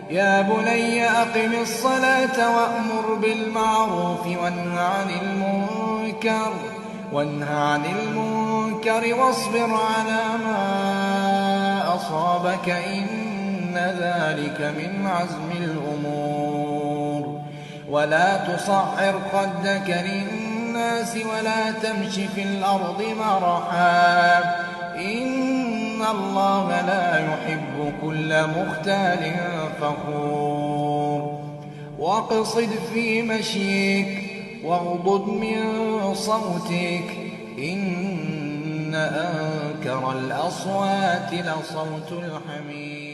يا بني أقم الصلاة وأمر بالمعروف وانه عن المنكر واصبر على ما أصابك إن ذلك من عزم الأمور. ولا تصعر خدك للناس ولا تمش في الأرض مرحا إن الله لا يحب كل مختال فخور. واقصد في مشيك واغضض من صوتك إن أنكر الأصوات لصوت الحمير.